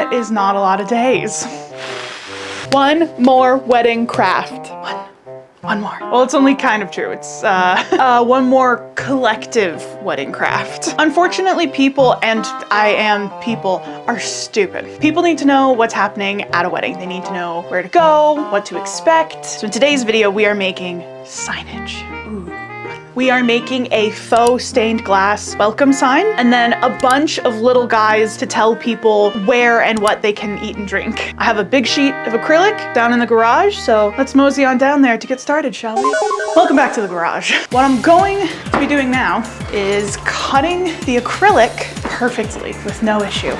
That is not a lot of days. One more wedding craft. One more. Well, it's only kind of true. It's one more collective wedding craft. Unfortunately, people, and I am people, are stupid. People need to know what's happening at a wedding. They need to know where to go, what to expect. So in today's video, we are making signage. Ooh. We are making a faux stained glass welcome sign, and then a bunch of little guys to tell people where and what they can eat and drink. I have a big sheet of acrylic down in the garage, so let's mosey on down there to get started, shall we? Welcome back to the garage. What I'm going to be doing now is cutting the acrylic perfectly with no issue.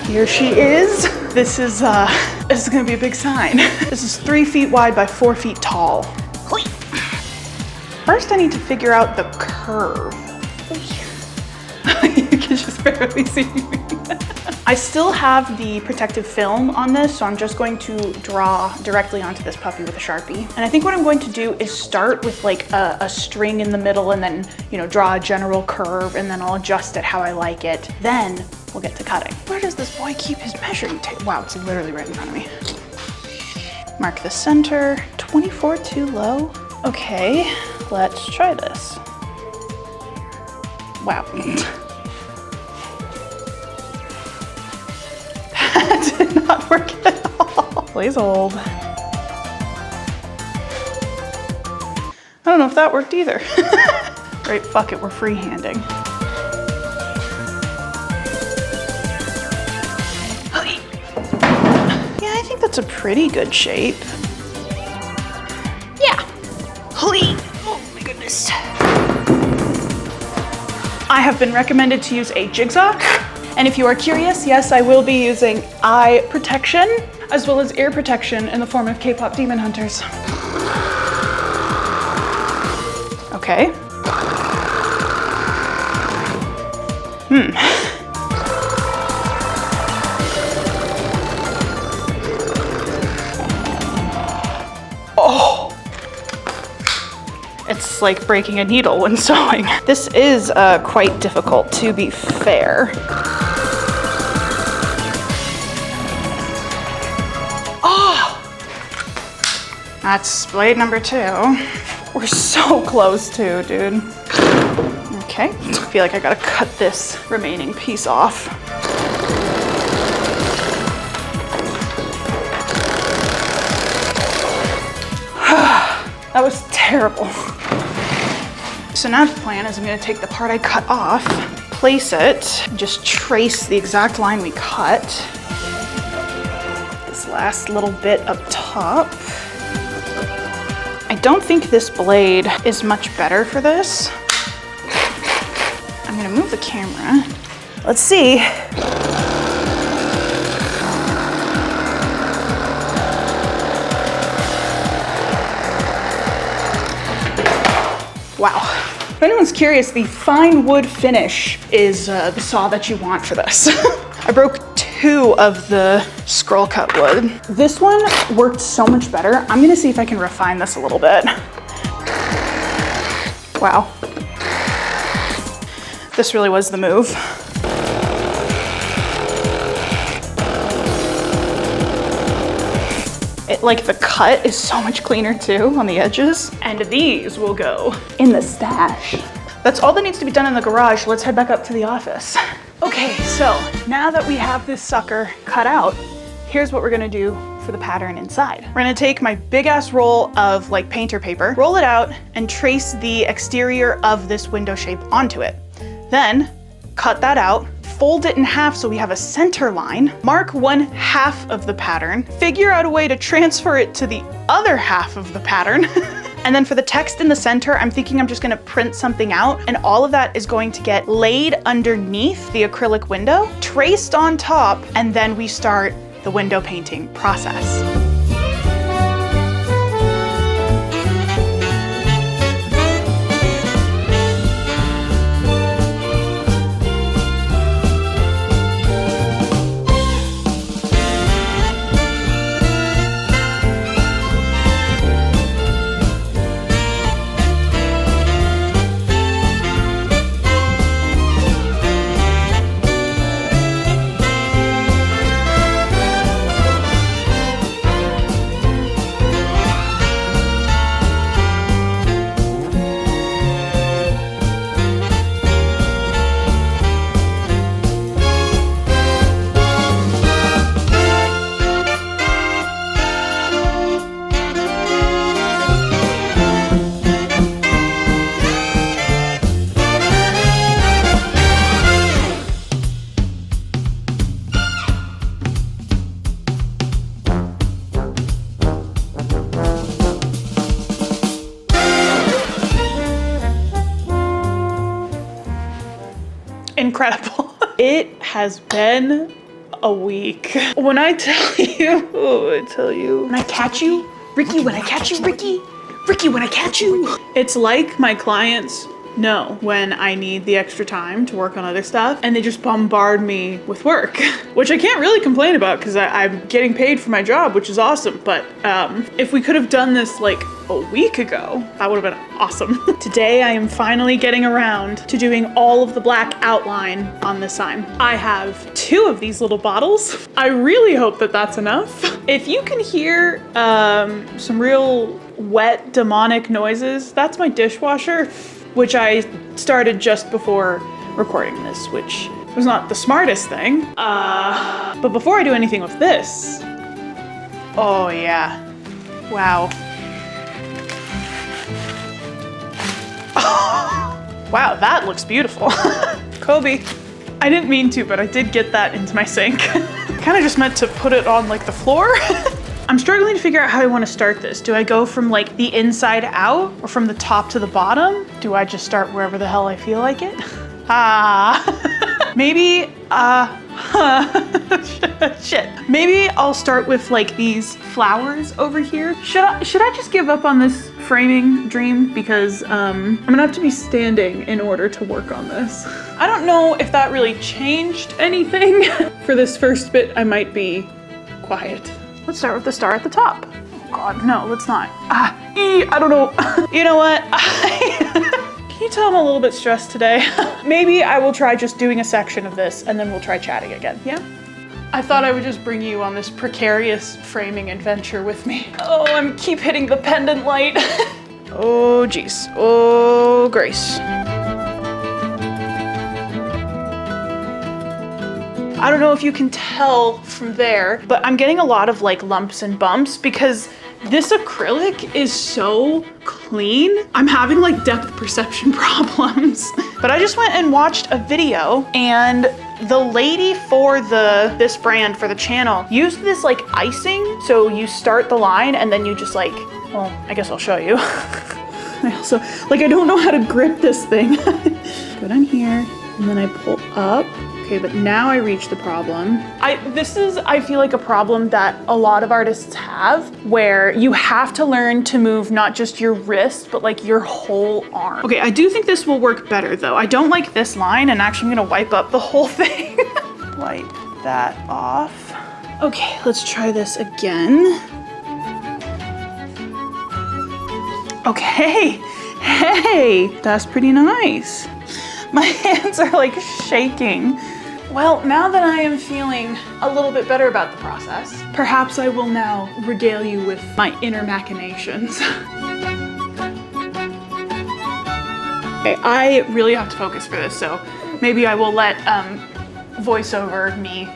Here she is. This is gonna be a big sign. This is 3 feet wide by 4 feet tall. First, I need to figure out the curve. You can just barely see me. I still have the protective film on this, so I'm just going to draw directly onto this puppy with a Sharpie. And I think what I'm going to do is start with like a string in the middle and then, you know, draw a general curve, and then I'll adjust it how I like it. Then we'll get to cutting. Where does this boy keep his measuring tape? Wow, it's literally right in front of me. Mark the center. 24 too low. Okay. Let's try this. Wow. That did not work at all. Please hold. I don't know if that worked either. Right, fuck it, we're freehanding. Yeah, I think that's a pretty good shape. Yeah. I have been recommended to use a jigsaw, and if you are curious, yes, I will be using eye protection as well as ear protection in the form of K-pop demon hunters. Okay. Oh. It's like breaking a needle when sewing. This is quite difficult, to be fair. Oh! That's blade number 2. We're so close to, dude. Okay, I feel like I gotta cut this remaining piece off. That was terrible. So now the plan is I'm gonna take the part I cut off, place it, and just trace the exact line we cut. This last little bit up top. I don't think this blade is much better for this. I'm gonna move the camera. Let's see. Wow. If anyone's curious, the fine wood finish is the saw that you want for this. I broke 2 of the scroll cut wood. This one worked so much better. I'm gonna see if I can refine this a little bit. Wow. This really was the move. Like the cut is so much cleaner too on the edges. And these will go in the stash. That's all that needs to be done in the garage. Let's head back up to the office. Okay, so now that we have this sucker cut out, here's what we're gonna do for the pattern inside. We're gonna take my big ass roll of like painter paper, roll it out, and trace the exterior of this window shape onto it. Then cut that out, fold it in half so we have a center line, mark 1/2 of the pattern, figure out a way to transfer it to the other half of the pattern. And then for the text in the center, I'm thinking I'm just gonna print something out, and all of that is going to get laid underneath the acrylic window, traced on top, and then we start the window painting process. incredible. It has been a week. When I tell you, when I catch you, Ricky, when I catch you, Ricky, when I catch you. It's like my clients know when I need the extra time to work on other stuff, and they just bombard me with work, which I can't really complain about because I'm getting paid for my job, which is awesome. But if we could have done this like a week ago, that would have been awesome. Today I am finally getting around to doing all of the black outline on this sign. I have 2 of these little bottles. I really hope that that's enough. If you can hear some real wet demonic noises, that's my dishwasher, which I started just before recording this, which was not the smartest thing. But before I do anything with this, oh yeah, wow. Wow, that looks beautiful. Kobe. I didn't mean to, but I did get that into my sink. Kind of just meant to put it on like the floor. I'm struggling to figure out how I want to start this. Do I go from like the inside out or from the top to the bottom? Do I just start wherever the hell I feel like it? Maybe, shit. Maybe I'll start with like these flowers over here. Should I just give up on this framing dream? Because I'm gonna have to be standing in order to work on this. I don't know if that really changed anything. For this first bit, I might be quiet. Let's start with the star at the top. Oh God, no, let's not. I don't know. You know what? Can you tell I'm a little bit stressed today? Maybe I will try just doing a section of this and then we'll try chatting again, yeah? I thought I would just bring you on this precarious framing adventure with me. Oh, I'm keep hitting the pendant light. Oh, geez. Oh, Grace. I don't know if you can tell from there, but I'm getting a lot of like lumps and bumps because this acrylic is so clean. I'm having like depth perception problems. But I just went and watched a video, and the lady for this brand for the channel used this like icing. So you start the line and then you just like, well, I guess I'll show you. I also, like, I don't know how to grip this thing. Go down here and then I pull up. Okay, but now I reach the problem. This is, I feel like, a problem that a lot of artists have, where you have to learn to move not just your wrist, but like your whole arm. Okay, I do think this will work better though. I don't like this line, and actually I'm gonna wipe up the whole thing. Wipe that off. Okay, let's try this again. Okay, hey, that's pretty nice. My hands are like shaking. Well, now that I am feeling a little bit better about the process, perhaps I will now regale you with my inner machinations. Okay, I really have to focus for this, so maybe I will let voiceover me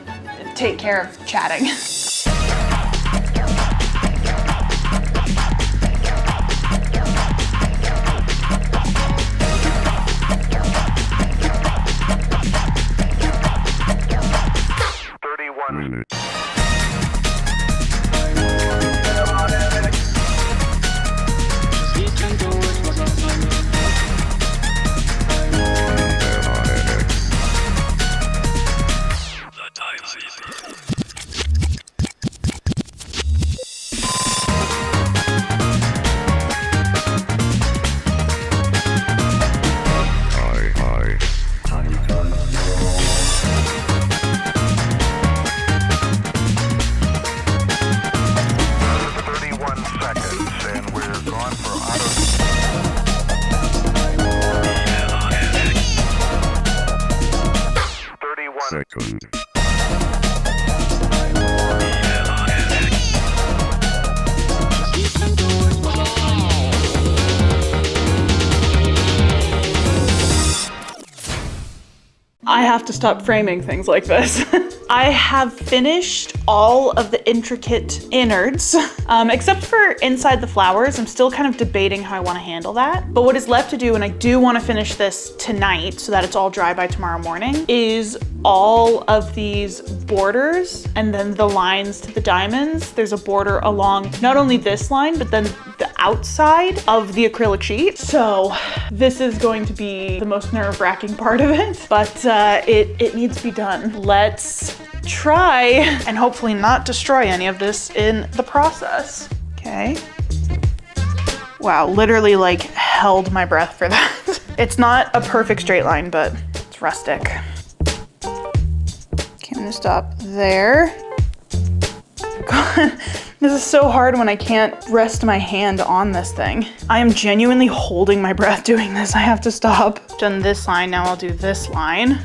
take care of chatting. I have to stop framing things like this. I have finished all of the intricate innards, except for inside the flowers. I'm still kind of debating how I want to handle that. But what is left to do, and I do want to finish this tonight so that it's all dry by tomorrow morning, is all of these borders and then the lines to the diamonds. There's a border along not only this line, but then the outside of the acrylic sheet. So this is going to be the most nerve-wracking part of it, but it needs to be done. Let's try and hopefully not destroy any of this in the process. Okay. Wow, literally like held my breath for that. It's not a perfect straight line, but it's rustic. Okay, I'm gonna stop there. God, this is so hard when I can't rest my hand on this thing. I am genuinely holding my breath doing this. I have to stop. Done this line, now I'll do this line.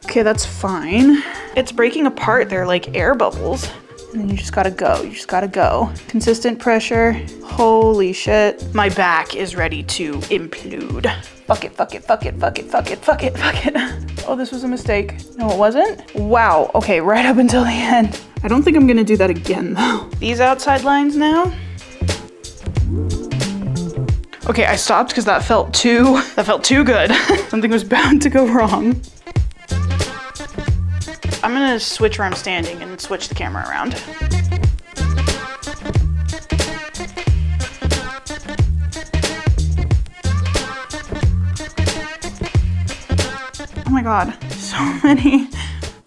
Okay, that's fine. It's breaking apart. They're like air bubbles. And then you just gotta go, you just gotta go. Consistent pressure, holy shit. My back is ready to implode. Fuck it, fuck it, fuck it, fuck it, fuck it, fuck it, fuck it. Oh, this was a mistake. No, it wasn't? Wow, okay, right up until the end. I don't think I'm gonna do that again though. These outside lines now. Okay, I stopped because that felt too good. Something was bound to go wrong. I'm gonna switch where I'm standing and switch the camera around. Oh my God, so many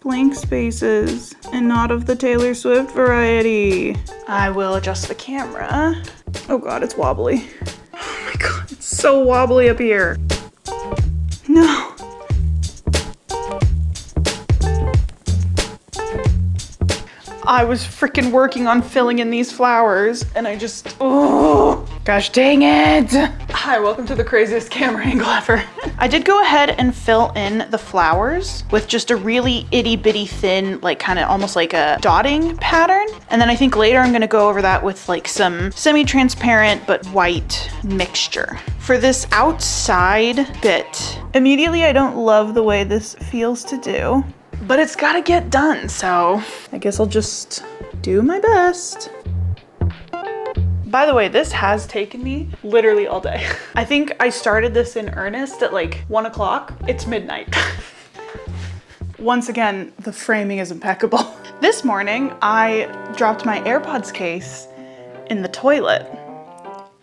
blank spaces and not of the Taylor Swift variety. I will adjust the camera. Oh God, it's wobbly. Oh my God, it's so wobbly up here. No. I was freaking working on filling in these flowers and I just, oh, gosh dang it. Hi, welcome to the craziest camera angle ever. I did go ahead and fill in the flowers with just a really itty bitty thin, like kind of almost like a dotting pattern. And then I think later I'm gonna go over that with like some semi-transparent but white mixture. For this outside bit, immediately I don't love the way this feels to do. But it's gotta get done, so I guess I'll just do my best. By the way, this has taken me literally all day. I think I started this in earnest at like 1 o'clock. It's midnight. Once again, the framing is impeccable. This morning, I dropped my AirPods case in the toilet.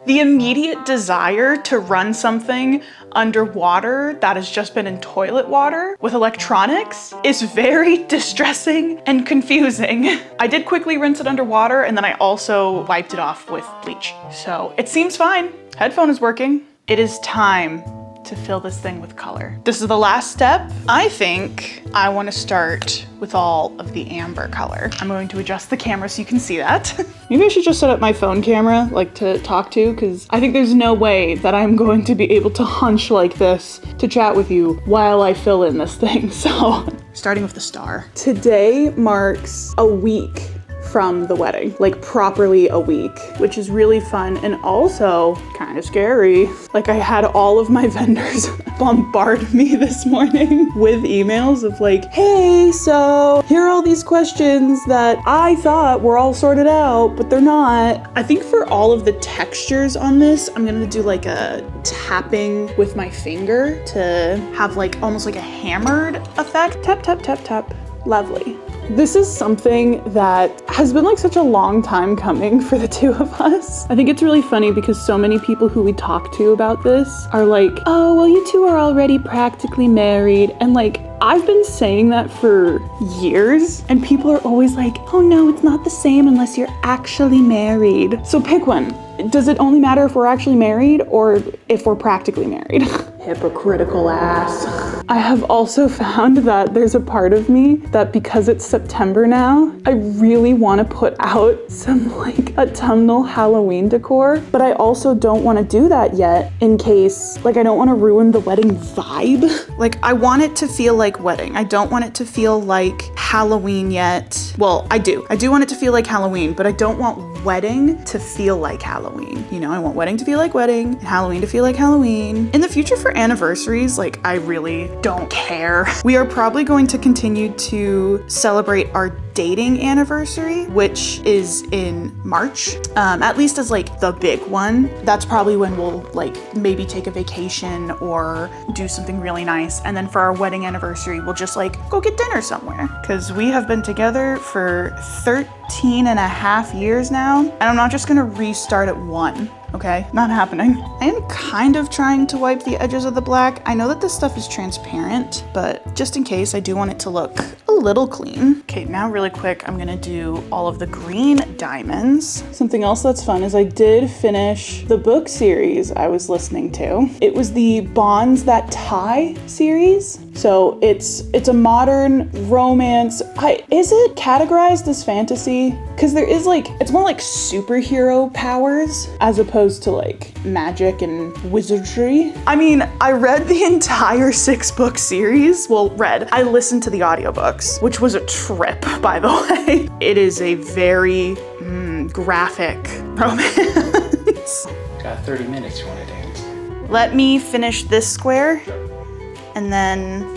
The immediate desire to run something underwater that has just been in toilet water with electronics is very distressing and confusing. I did quickly rinse it underwater and then I also wiped it off with bleach. So it seems fine. Headphone is working. It is time to fill this thing with color. This is the last step. I think I want to start with all of the amber color. I'm going to adjust the camera so you can see that. Maybe I should just set up my phone camera like to talk to, because I think there's no way that I'm going to be able to hunch like this to chat with you while I fill in this thing. So starting with the star. Today marks a week from the wedding, like properly a week, which is really fun and also kind of scary. Like I had all of my vendors bombard me this morning with emails of like, hey, so here are all these questions that I thought were all sorted out, but they're not. I think for all of the textures on this, I'm gonna do like a tapping with my finger to have like almost like a hammered effect. Tap, tap, tap, tap. Lovely. This is something that has been like such a long time coming for the two of us. I think it's really funny because so many people who we talk to about this are like, oh, well, you two are already practically married. And like, I've been saying that for years and people are always like, oh no, it's not the same unless you're actually married. So pick one. Does it only matter if we're actually married or if we're practically married? Hypocritical ass. I have also found that there's a part of me that because it's September now, I really want to put out some like autumnal Halloween decor, but I also don't want to do that yet in case, like I don't want to ruin the wedding vibe. Like I want it to feel like wedding. I don't want it to feel like Halloween yet. Well, I do want it to feel like Halloween, but I don't want wedding to feel like Halloween. You know, I want wedding to feel like wedding and Halloween to feel like Halloween. In the future for anniversaries, like I really don't care. We are probably going to continue to celebrate our dating anniversary, which is in March, at least as like the big one. That's probably when we'll like maybe take a vacation or do something really nice. And then for our wedding anniversary, we'll just like go get dinner somewhere. Because we have been together for 13 and a half years now. And I'm not just gonna restart at 1. Okay, not happening. I am kind of trying to wipe the edges of the black. I know that this stuff is transparent, but just in case, I do want it to look a little clean. Okay, now really quick, I'm gonna do all of the green diamonds. Something else that's fun is I did finish the book series I was listening to. It was the Bonds That Tie series. So it's a modern romance. Is it categorized as fantasy? Because there is like, it's more like superhero powers as opposed to like magic and wizardry. I mean, I read the entire 6-book series. Well, I listened to the audiobooks, which was a trip, by the way. It is a very graphic romance. Got 30 minutes, you wanna dance? Let me finish this square. And then,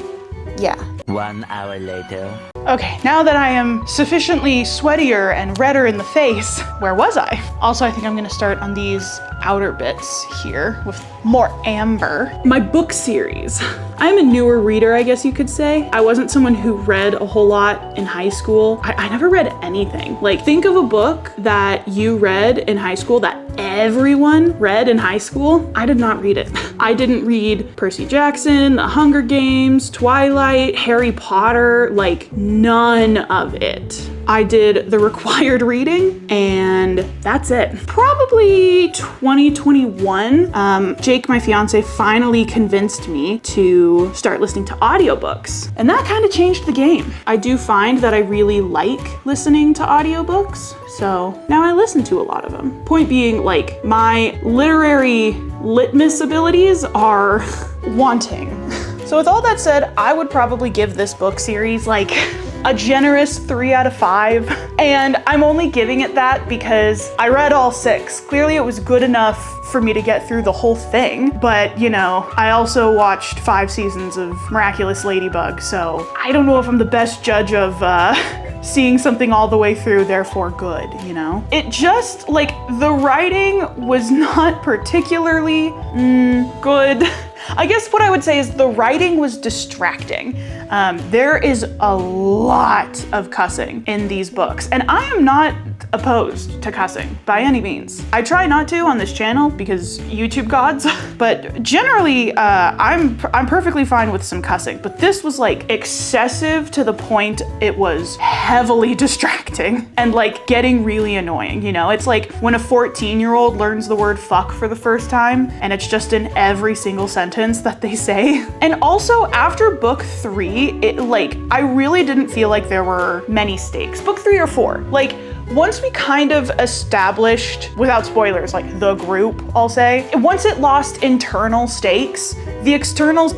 yeah. 1 hour later. Okay, now that I am sufficiently sweatier and redder in the face, where was I? Also, I think I'm gonna start on these outer bits here with more amber. My book series. I'm a newer reader, I guess you could say. I wasn't someone who read a whole lot in high school. I never read anything. Like, think of a book that you read in high school that everyone read in high school. I did not read it. I didn't read Percy Jackson, The Hunger Games, Twilight, Harry Potter, like none of it. I did the required reading and that's it. Probably 2021, Jake, my fiance, finally convinced me to start listening to audiobooks. And that kind of changed the game. I do find that I really like listening to audiobooks. So now I listen to a lot of them. Point being, like, my literary litmus abilities are wanting. So with all that said, I would probably give this book series like a generous 3 out of 5. And I'm only giving it that because I read all 6. Clearly it was good enough for me to get through the whole thing. But you know, I also watched 5 seasons of Miraculous Ladybug. So I don't know if I'm the best judge of seeing something all the way through, therefore good, you know? It just, like, the writing was not particularly good. I guess what I would say is the writing was distracting. There is a lot of cussing in these books, and I am not opposed to cussing by any means. I try not to on this channel because YouTube gods, but generally I'm perfectly fine with some cussing, but this was like excessive to the point it was heavily distracting and like getting really annoying, you know? It's like when a 14-year-old learns the word fuck for the first time and it's just in every single sentence that they say. And also after book 3, I really didn't feel like there were many stakes. Book 3 or 4, like, once we kind of established, without spoilers, like the group, I'll say, once it lost internal stakes, the external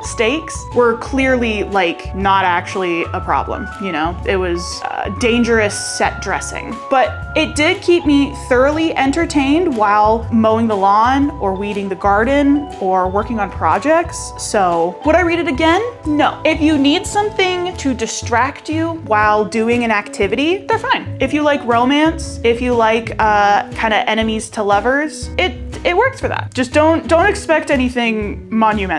stakes were clearly like not actually a problem, you know? It was dangerous set dressing. But it did keep me thoroughly entertained while mowing the lawn or weeding the garden or working on projects. So would I read it again? No. If you need something to distract you while doing an activity, they're fine. If you like romance, if you like kind of enemies to lovers, it works for that. Just don't expect anything monumental.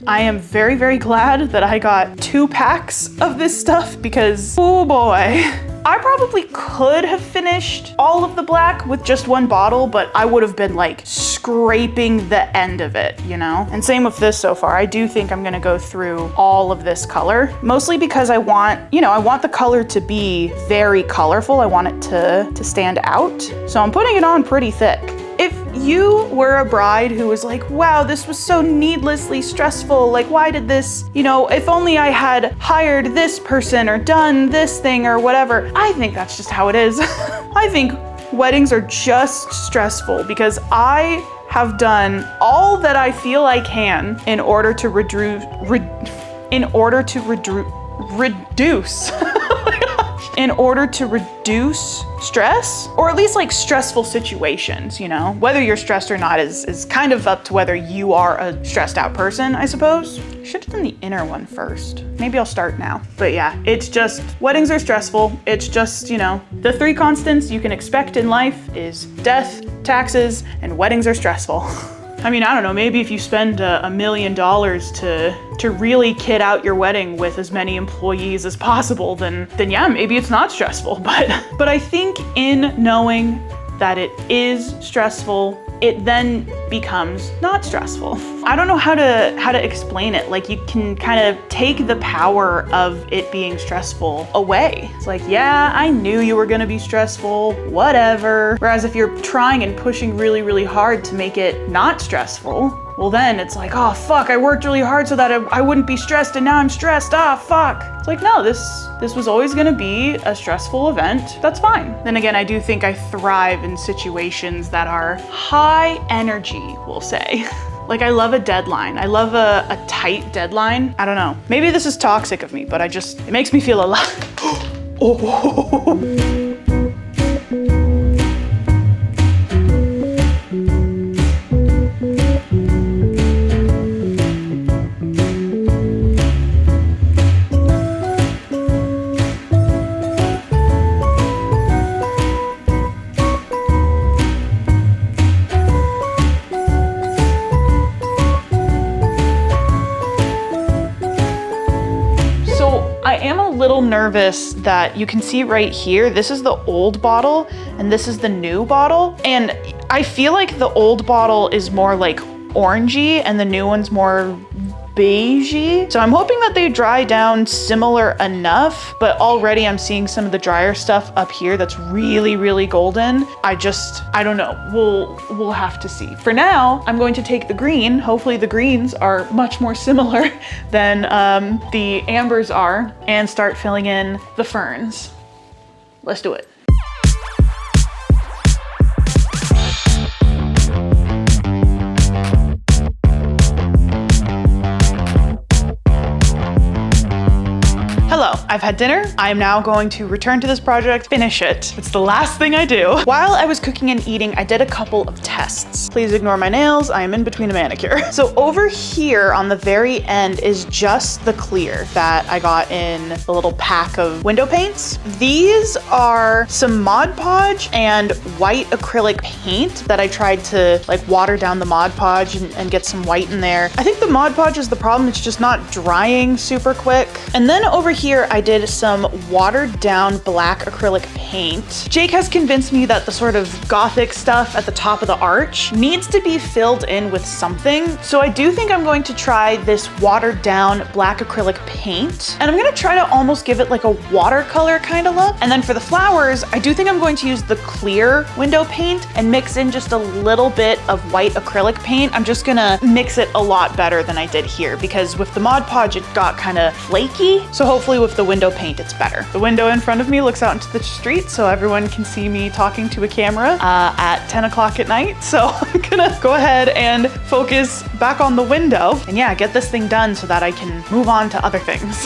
I am very, very glad that I got 2 packs of this stuff because, oh boy. I probably could have finished all of the black with just 1 bottle, but I would have been like scraping the end of it, you know? And same with this so far. I do think I'm gonna go through all of this color, mostly because I want the color to be very colorful. I want it to stand out. So I'm putting it on pretty thick. If you were a bride who was like, wow, this was so needlessly stressful, like why did this, you know, if only I had hired this person or done this thing or whatever, I think that's just how it is. I think weddings are just stressful because I have done all that I feel I can in order to reduce, oh my gosh, in order to reduce stress, or at least like stressful situations, you know? Whether you're stressed or not is kind of up to whether you are a stressed out person, I suppose. Should have done the inner one first. Maybe I'll start now. But yeah, it's just, weddings are stressful. It's just, you know, the 3 constants you can expect in life is death, taxes, and weddings are stressful. I mean, I don't know, maybe if you spend $1 million to really kit out your wedding with as many employees as possible, then yeah, maybe it's not stressful. But I think in knowing that it is stressful, it then becomes not stressful. I don't know how to explain it. Like, you can kind of take the power of it being stressful away. It's like, yeah, I knew you were gonna be stressful, whatever. Whereas if you're trying and pushing really, really hard to make it not stressful, well then it's like, oh fuck, I worked really hard so that I wouldn't be stressed and now I'm stressed, fuck. It's like, no, this was always gonna be a stressful event. That's fine. Then again, I do think I thrive in situations that are high energy, we'll say. Like, I love a deadline. I love a tight deadline. I don't know. Maybe this is toxic of me, but it makes me feel alive. Oh. Nervous that you can see right here, this is the old bottle and this is the new bottle, and I feel like the old bottle is more like orangey and the new one's more beigey. So I'm hoping that they dry down similar enough, but already I'm seeing some of the drier stuff up here that's really, really golden. I don't know. We'll have to see. For now, I'm going to take the green. Hopefully the greens are much more similar than the ambers are, and start filling in the ferns. Let's do it. Hello, I've had dinner. I am now going to return to this project, finish it. It's the last thing I do. While I was cooking and eating, I did a couple of tests. Please ignore my nails. I am in between a manicure. So over here on the very end is just the clear that I got in the little pack of window paints. These are some Mod Podge and white acrylic paint that I tried to like water down the Mod Podge and get some white in there. I think the Mod Podge is the problem. It's just not drying super quick. And then over here, I did some watered down black acrylic paint. Jake has convinced me that the sort of gothic stuff at the top of the arch needs to be filled in with something. So I do think I'm going to try this watered down black acrylic paint. And I'm gonna try to almost give it like a watercolor kind of look. And then for the flowers, I do think I'm going to use the clear window paint and mix in just a little bit of white acrylic paint. I'm just gonna mix it a lot better than I did here, because with the Mod Podge, it got kind of flaky. So hopefully with the window paint, it's better. The window in front of me looks out into the street, so everyone can see me talking to a camera at 10 o'clock at night. So I'm gonna go ahead and focus back on the window and yeah, get this thing done so that I can move on to other things.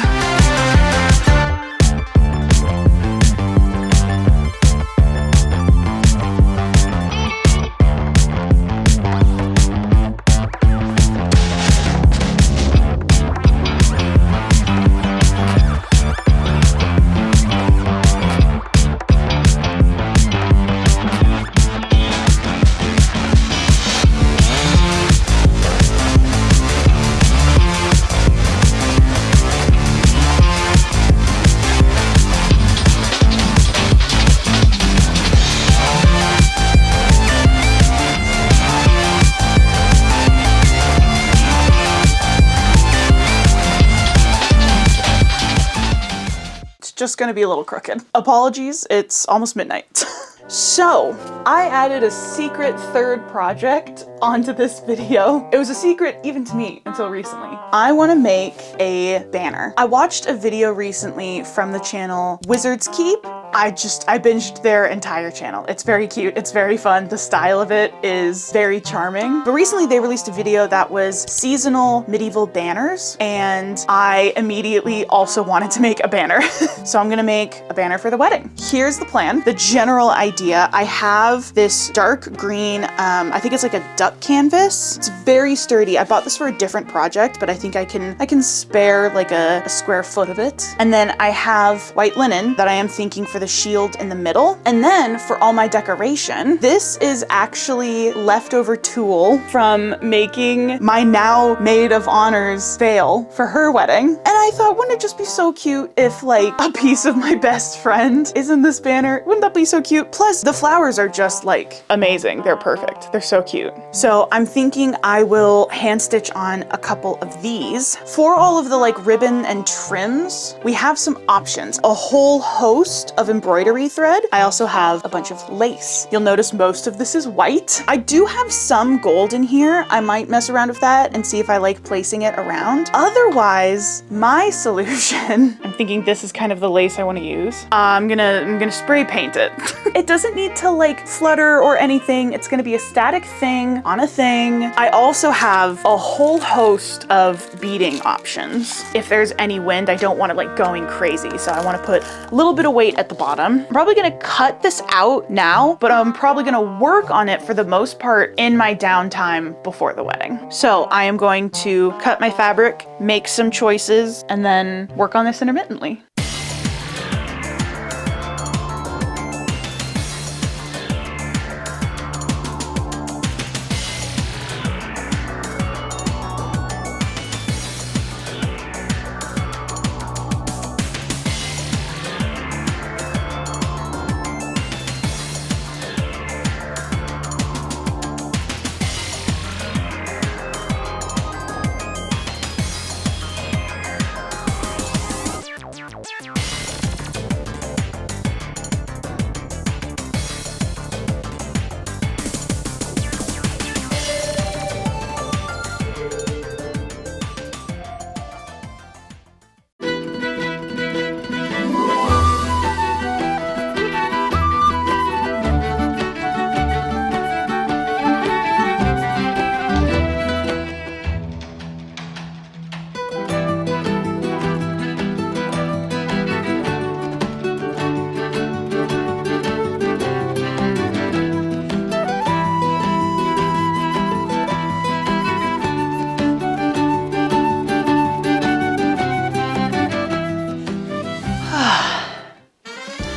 Just gonna be a little crooked. Apologies, it's almost midnight. So, I added a secret third project onto this video. It was a secret even to me until recently. I wanna make a banner. I watched a video recently from the channel Wizard's Keep, I binged their entire channel. It's very cute. It's very fun. The style of it is very charming. But recently they released a video that was seasonal medieval banners, and I immediately also wanted to make a banner. So I'm gonna make a banner for the wedding. Here's the plan. The general idea, I have this dark green, I think it's like a duck canvas. It's very sturdy. I bought this for a different project, but I think I can spare like a square foot of it. And then I have white linen that I am thinking for the shield in the middle. And then for all my decoration, this is actually leftover tulle from making my now maid of honor's veil for her wedding. And I thought, wouldn't it just be so cute if like a piece of my best friend is in this banner? Wouldn't that be so cute? Plus the flowers are just like amazing. They're perfect. They're so cute. So I'm thinking I will hand stitch on a couple of these. For all of the like ribbon and trims, we have some options. A whole host of embroidery thread. I also have a bunch of lace. You'll notice most of this is white. I do have some gold in here. I might mess around with that and see if I like placing it around. Otherwise, my solution, I'm thinking this is kind of the lace I want to use. I'm gonna spray paint it. It doesn't need to like flutter or anything. It's gonna be a static thing on a thing. I also have a whole host of beading options. If there's any wind, I don't want it like going crazy. So I want to put a little bit of weight at the bottom. I'm probably gonna cut this out now, but I'm probably gonna work on it for the most part in my downtime before the wedding. So I am going to cut my fabric, make some choices, and then work on this intermittently.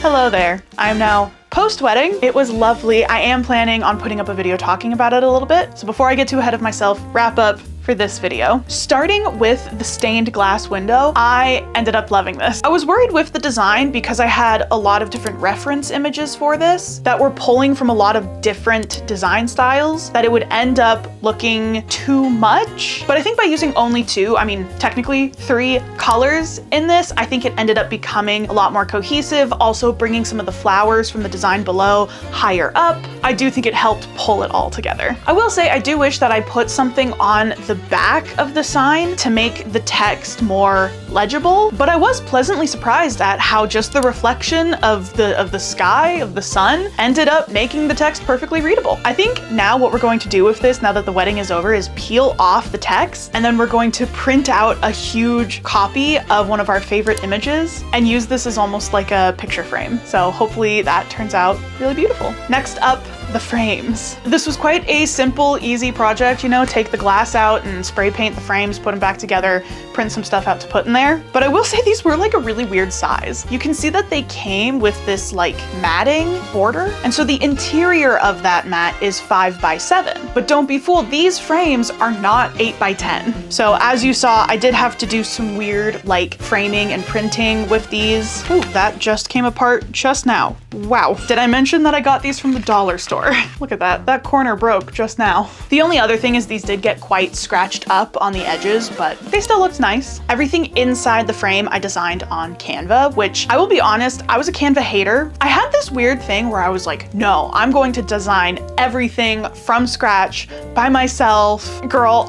Hello there. I'm now post-wedding. It was lovely. I am planning on putting up a video talking about it a little bit. So before I get too ahead of myself, wrap up for this video. Starting with the stained glass window, I ended up loving this. I was worried with the design because I had a lot of different reference images for this that were pulling from a lot of different design styles, that it would end up looking too much. But I think by using only two, I mean, technically 3 colors in this, I think it ended up becoming a lot more cohesive, also bringing some of the flowers from the design below higher up. I do think it helped pull it all together. I will say I do wish that I put something on the back of the sign to make the text more legible, but I was pleasantly surprised at how just the reflection of the sky, of the sun, ended up making the text perfectly readable. I think now what we're going to do with this, now that the wedding is over, is peel off the text, and then we're going to print out a huge copy of one of our favorite images and use this as almost like a picture frame. So hopefully that turns out really beautiful. Next up, the frames. This was quite a simple, easy project, you know, take the glass out and spray paint the frames, put them back together, print some stuff out to put in there. But I will say these were like a really weird size. You can see that they came with this like matting border. And so the interior of that mat is 5 by 7. But don't be fooled, these frames are not 8 by 10. So as you saw, I did have to do some weird like framing and printing with these. Ooh, that just came apart just now. Wow. Did I mention that I got these from the dollar store? Look at that. That corner broke just now. The only other thing is these did get quite scratched up on the edges, but they still looked nice. Everything inside the frame I designed on Canva, which I will be honest, I was a Canva hater. I had this weird thing where I was like, no, I'm going to design everything from scratch by myself. Girl,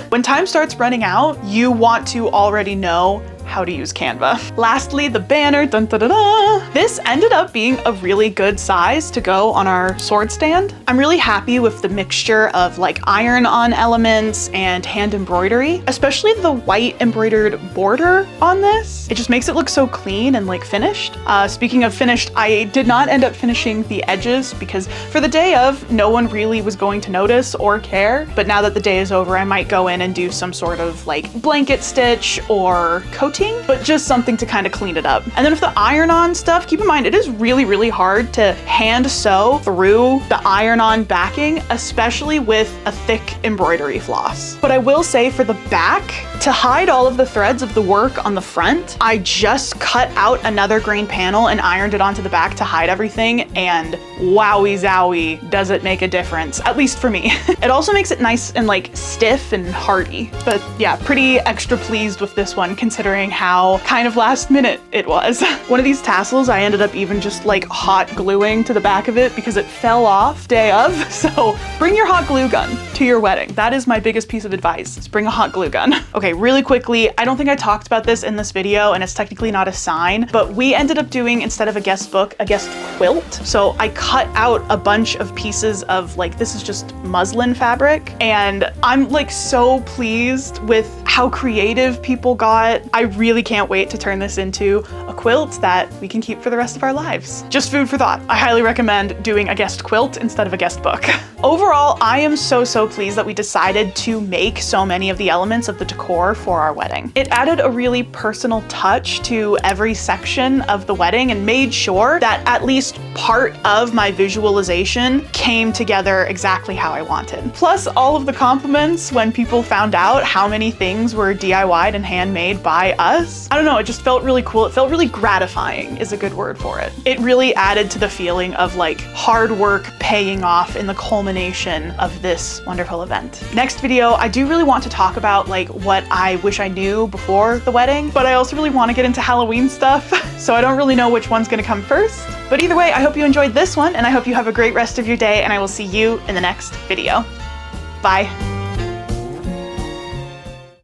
when time starts running out, you want to already know how to use Canva. Lastly, the banner, dun da da da. This ended up being a really good size to go on our sword stand. I'm really happy with the mixture of like iron-on elements and hand embroidery, especially the white embroidered border on this. It just makes it look so clean and like finished. Speaking of finished, I did not end up finishing the edges because for the day of, no one really was going to notice or care. But now that the day is over, I might go in and do some sort of like blanket stitch or coating, but just something to kind of clean it up. And then with the iron-on stuff, keep in mind, it is really, really hard to hand sew through the iron-on backing, especially with a thick embroidery floss. But I will say for the back, to hide all of the threads of the work on the front, I just cut out another grain panel and ironed it onto the back to hide everything, and wowie zowie, does it make a difference, at least for me. It also makes it nice and like stiff and hardy. But yeah, pretty extra pleased with this one considering how kind of last minute it was. One of these tassels I ended up even just like hot gluing to the back of it because it fell off day of. So bring your hot glue gun to your wedding. That is my biggest piece of advice, is bring a hot glue gun. Okay, really quickly, I don't think I talked about this in this video and it's technically not a sign, but we ended up doing, instead of a guest book, a guest quilt. So I cut out a bunch of pieces of like, this is just muslin fabric, and I'm like so pleased with how creative people got. I really can't wait to turn this into a quilt that we can keep for the rest of our lives. Just food for thought. I highly recommend doing a guest quilt instead of a guest book. Overall, I am so pleased that we decided to make so many of the elements of the decor for our wedding. It added a really personal touch to every section of the wedding and made sure that at least part of my visualization came together exactly how I wanted. Plus all of the compliments when people found out how many things were DIY'd and handmade by us. I don't know, it just felt really cool. It felt really gratifying is a good word for it. It really added to the feeling of like hard work paying off in the culmination of this wonderful event. Next video, I do really want to talk about like what I wish I knew before the wedding, but I also really want to get into Halloween stuff. So I don't really know which one's gonna come first. But either way, I hope you enjoyed this one and I hope you have a great rest of your day, and I will see you in the next video. Bye.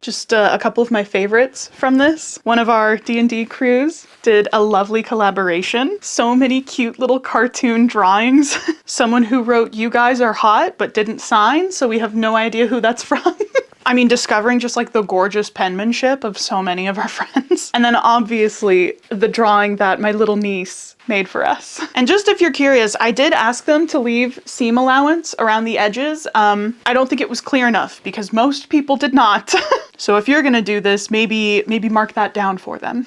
Just a couple of my favorites from this. One of our D&D crews did a lovely collaboration. So many cute little cartoon drawings. Someone who wrote, "You guys are hot," but didn't sign, so we have no idea who that's from. I mean, discovering just like the gorgeous penmanship of so many of our friends. And then obviously the drawing that my little niece made for us. And just if you're curious, I did ask them to leave seam allowance around the edges. I don't think it was clear enough because most people did not. So if you're gonna do this, maybe mark that down for them.